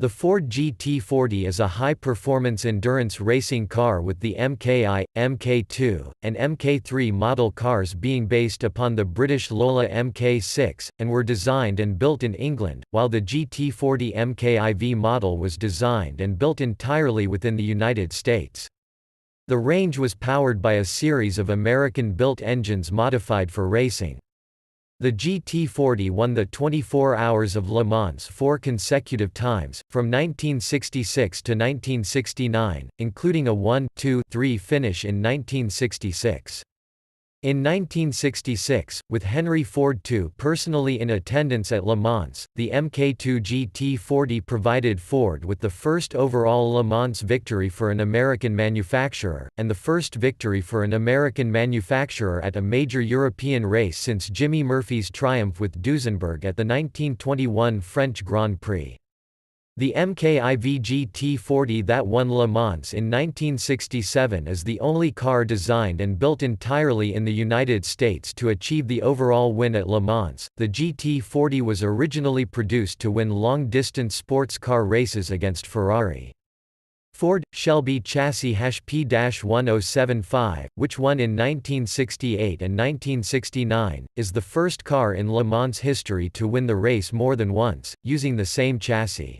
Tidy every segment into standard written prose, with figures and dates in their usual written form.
The Ford GT40 is a high-performance endurance racing car with the MkII, Mk II, and Mk III model cars being based upon the British Lola Mk6, and were designed and built in England, while the GT40 MkIV model was designed and built entirely within the United States. The range was powered by a series of American-built engines modified for racing. The GT40 won the 24 Hours of Le Mans 4 consecutive times, from 1966 to 1969, including a 1-2-3 finish in 1966. In 1966, with Henry Ford II personally in attendance at Le Mans, the Mk II GT40 provided Ford with the first overall Le Mans victory for an American manufacturer, and the first victory for an American manufacturer at a major European race since Jimmy Murphy's triumph with Duesenberg at the 1921 French Grand Prix. The MkIV GT40 that won Le Mans in 1967 is the only car designed and built entirely in the United States to achieve the overall win at Le Mans. The GT40 was originally produced to win long-distance sports car races against Ferrari. Ford Shelby chassis P-1075, which won in 1968 and 1969, is the first car in Le Mans history to win the race more than once, using the same chassis.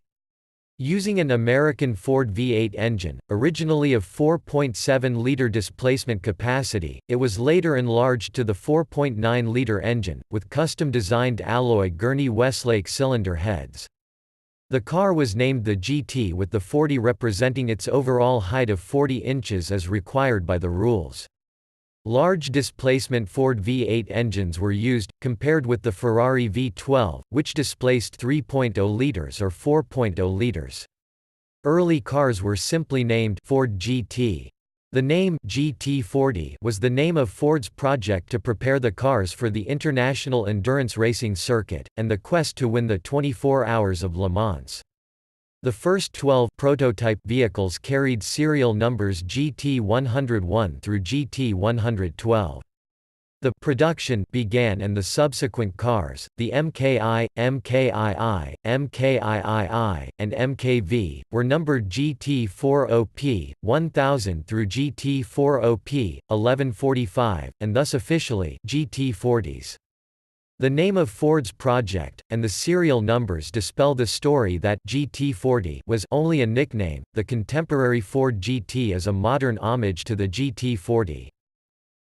Using an American Ford V8 engine, originally of 4.7-liter displacement capacity, it was later enlarged to the 4.9-liter engine, with custom-designed alloy Gurney Weslake cylinder heads. The car was named the GT with the 40 representing its overall height of 40 inches as required by the rules. Large-displacement Ford V8 engines were used, compared with the Ferrari V12, which displaced 3.0 liters or 4.0 liters. Early cars were simply named Ford GT. The name GT40 was the name of Ford's project to prepare the cars for the international endurance racing circuit, and the quest to win the 24 Hours of Le Mans. The first 12 prototype vehicles carried serial numbers GT101 through GT112. The production began and the subsequent cars, the MkI, MkII, MkIII, and Mk IV, were numbered GT40P, 1000 through GT40P, 1145, and thus officially GT40s. The name of Ford's project, and the serial numbers dispel the story that GT40 was only a nickname. The contemporary Ford GT is a modern homage to the GT40.